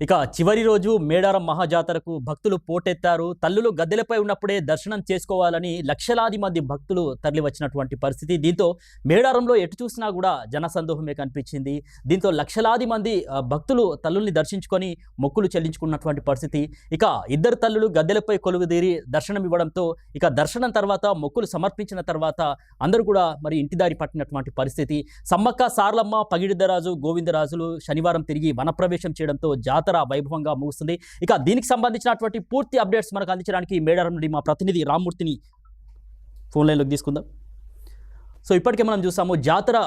ఇక చివరి రోజు మేడారం మహాజాతరకు భక్తులు పోటెత్తారు. తల్లులు గద్దెలపై ఉన్నప్పుడే దర్శనం చేసుకోవాలని లక్షలాది మంది భక్తులు తరలివచ్చినటువంటి పరిస్థితి. దీంతో మేడారంలో ఎటు చూసినా కూడా జనసందోహమే కనిపించింది. దీంతో లక్షలాది మంది భక్తులు తల్లుల్ని దర్శించుకొని మొక్కులు చెల్లించుకున్నటువంటి పరిస్థితి. ఇక ఇద్దరు తల్లులు గద్దెలపై కొలువుదీరి దర్శనం ఇవ్వడంతో ఇక దర్శనం తర్వాత మొక్కులు సమర్పించిన తర్వాత అందరూ కూడా మరి ఇంటిదారి పట్టినటువంటి పరిస్థితి. సమ్మక్క సార్లమ్మ, పగిడిద్దరాజు, గోవిందరాజులు శనివారం తిరిగి వనప్రవేశం చేయడంతో జాతర వైభవంగా ముగుస్తుంది. ఇక దీనికి సంబంధించినటువంటి పూర్తి అప్డేట్స్ మనకు అందించడానికి మేడారం నుండి మా ప్రతినిధి రామ్మూర్తిని ఫోన్ లైన్లోకి తీసుకుందాం. సో ఇప్పటికే మనం చూసాము జాతర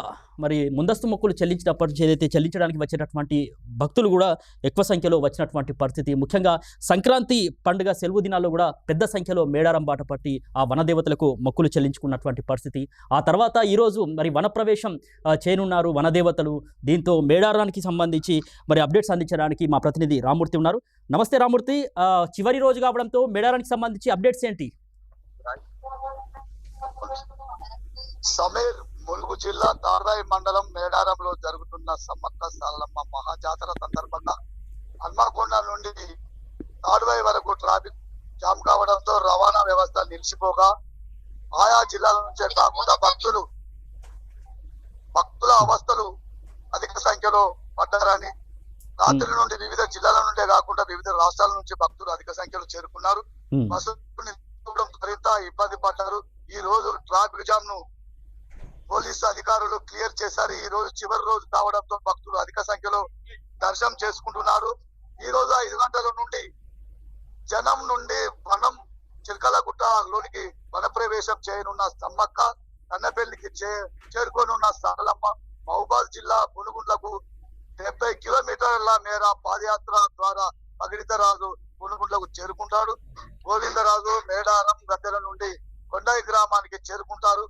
మరి ముందస్తు మొక్కులు చెల్లించినప్పటి నుంచి ఏదైతే చెల్లించడానికి వచ్చేటటువంటి భక్తులు కూడా ఎక్కువ సంఖ్యలో వచ్చినటువంటి పరిస్థితి. ముఖ్యంగా సంక్రాంతి పండుగ సెలవు దినాల్లో కూడా పెద్ద సంఖ్యలో మేడారం బాట పట్టి ఆ వనదేవతలకు మొక్కులు చెల్లించుకున్నటువంటి పరిస్థితి. ఆ తర్వాత ఈరోజు మరి వనప్రవేశం చేయనున్నారు వనదేవతలు. దీంతో మేడారానికి సంబంధించి మరి అప్డేట్స్ అందించడానికి మా ప్రతినిధి రామ్మూర్తి ఉన్నారు. నమస్తే రామ్మూర్తి, చివరి రోజు కావడంతో మేడారానికి సంబంధించి అప్డేట్స్ ఏంటి? సమీర్ ములుగు జిల్లా తార్రాయి మండలం మేడారంలో జరుగుతున్న సమ్మక్క సారలమ్మ మహాజాతర సందర్భంగా హన్మకొండ నుండి తార్రాయి వరకు ట్రాఫిక్ జామ్ కావడంతో రవాణా వ్యవస్థ నిలిచిపోగా ఆయా జిల్లాల నుంచే కాకుండా భక్తుల అవస్థలు అధిక సంఖ్యలో పడ్డారని, రాత్రి నుండి వివిధ జిల్లాల నుండే కాకుండా వివిధ రాష్ట్రాల నుంచి భక్తులు అధిక సంఖ్యలో చేరుకున్నారు. బస్సులు మరింత ఇబ్బంది పడ్డారు. ఈ రోజు ట్రాఫిక్ జామ్ ను పోలీసు అధికారులు క్లియర్ చేశారు. ఈ రోజు చివరి రోజు కావడంతో భక్తులు అధిక సంఖ్యలో దర్శనం చేసుకుంటున్నారు. ఈ రోజు 5 గంటల నుండి జనం నుండి వనం చిలకలగుట్టలోనికి వనప్రవేశం చేయనున్న సమ్మక్క, కన్నపల్లికి చేరుకోనున్న సారలమ్మ మహబూబాద్ జిల్లా పునుగుండ్లకు 70 కిలోమీటర్ల మేర పాదయాత్ర ద్వారా పగిడిద్దరాజు పునుగుండ్లకు చేరుకుంటాడు. గోవిందరాజు మేడారం గద్దెల నుండి కొండాయి గ్రామానికి చేరుకుంటారు.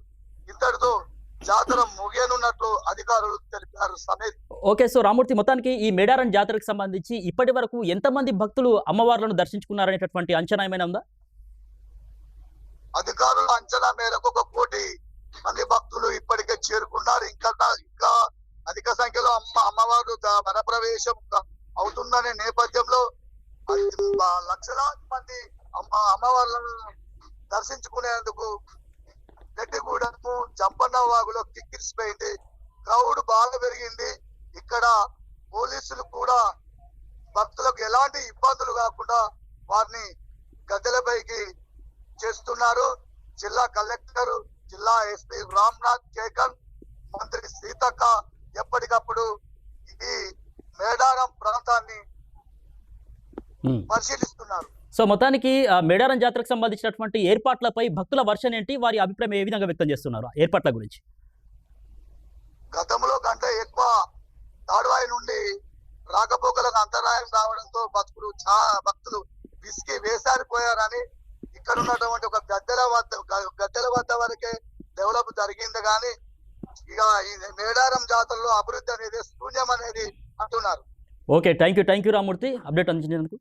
ఇంతటితో జాతర ముగియనున్నట్లు అధికారులు తెలిపారు. సమేత్ ఓకే, సో రామ్మూర్తి, మొత్తానికి ఈ మేడారం జాతరకు సంబంధించి ఇప్పటి వరకు ఎంతమంది భక్తులు అమ్మవార్లను దర్శించుకున్నారనేటటువంటి అంచనా ఏమైనా ఉందా? అధికారుల అంచనా మేరకు 1 కోటి మంది భక్తులు ఇప్పటికే చేరుకున్నారు. ఇంకా అధిక సంఖ్యలో అమ్మవారు వనప్రవేశం అవుతుందనే నేపథ్యంలో లక్షలాది మంది అమ్మవార్లను దర్శించుకునేందుకు గట్టిగూడెము, జంపన్న వాగులో కిక్కిరిసిపోయింది. క్రౌడ్ బాగా పెరిగింది. ఇక్కడ పోలీసులు కూడా భక్తులకు ఎలాంటి ఇబ్బందులు కాకుండా వారిని గద్దెలపైకి చేస్తున్నారు. జిల్లా కలెక్టర్, జిల్లా ఎస్పీ రామ్నాథ్ కేకన్, మంత్రి సీతక్క ఎప్పటికప్పుడు ఈ మేడారం ప్రాంతాన్ని పరిశీలిస్తున్నారు. సో మొత్తానికి మేడారం జాతరకు సంబంధించినటువంటి ఏర్పాట్లపై భక్తుల వర్షన్ ఏంటి, వారి అభిప్రాయం ఏ విధంగా వ్యక్తం చేస్తున్నారు ఏర్పాట్ల గురించి? గతంలో కంటే ఎక్కువ తాడ్వాయి నుండి రాకపోకలకు అంతరాయం రావడంతో భక్తులు విసికి వేసారిపోయారని, ఇక్కడ ఉన్నటువంటి ఒక గద్దెల వద్ద వరకే డెవలప్ జరిగింది కానీ ఇక ఈ మేడారం జాతరలో అభివృద్ధి అనేది శూన్యం అనేది అంటున్నారు. Okay, thank you Rammurthy update అందించినందుకు.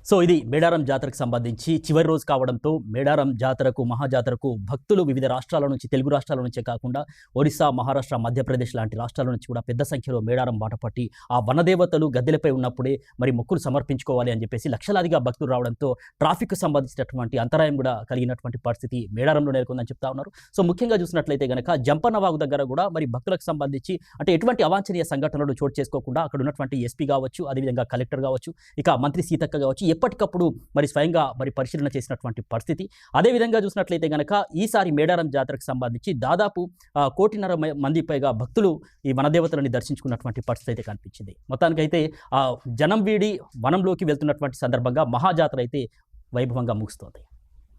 సో ఇది మేడారం జాతరకు సంబంధించి చివరి రోజు కావడంతో మేడారం జాతరకు మహాజాతరకు భక్తులు వివిధ రాష్ట్రాల నుంచి, తెలుగు రాష్ట్రాల నుంచే కాకుండా ఒరిస్సా, మహారాష్ట్ర, మధ్యప్రదేశ్ లాంటి రాష్ట్రాల నుంచి కూడా పెద్ద సంఖ్యలో మేడారం బాట పట్టి ఆ వనదేవతలు గద్దెలపై ఉన్నప్పుడే మరి మొక్కులు సమర్పించుకోవాలి అని చెప్పేసి లక్షలాదిగా భక్తులు రావడంతో ట్రాఫిక్ సంబంధించినటువంటి అంతరాయం కూడా కలిగినటువంటి పరిస్థితి మేడారంలో నెలకొందని చెప్తా ఉన్నారు. సో ముఖ్యంగా చూసినట్లయితే కనుక జంపన్న వాగు దగ్గర కూడా మరి భక్తులకు సంబంధించి అంటే ఎటువంటి అవాంఛనీయ సంఘటనలు చోటు చేసుకోకుండా అక్కడ ఉన్నటువంటి ఎస్పీ కావచ్చు, అదేవిధంగా కలెక్టర్ కావచ్చు, ఇక మంత్రి సీతక్క కావచ్చు ఎప్పటికప్పుడు మరి స్వయంగా మరి పరిశీలన చేసినటువంటి పరిస్థితి. అదేవిధంగా చూసినట్లయితే కనుక ఈసారి మేడారం జాతరకు సంబంధించి దాదాపు 1.5 కోటి మంది పైగా భక్తులు ఈ వనదేవతలని దర్శించుకున్నటువంటి పరిస్థితి అయితే కనిపించింది. మొత్తానికైతే జనం వీడి వనంలోకి వెళ్తున్నటువంటి సందర్భంగా మహాజాతర అయితే వైభవంగా ముగుస్తోంది.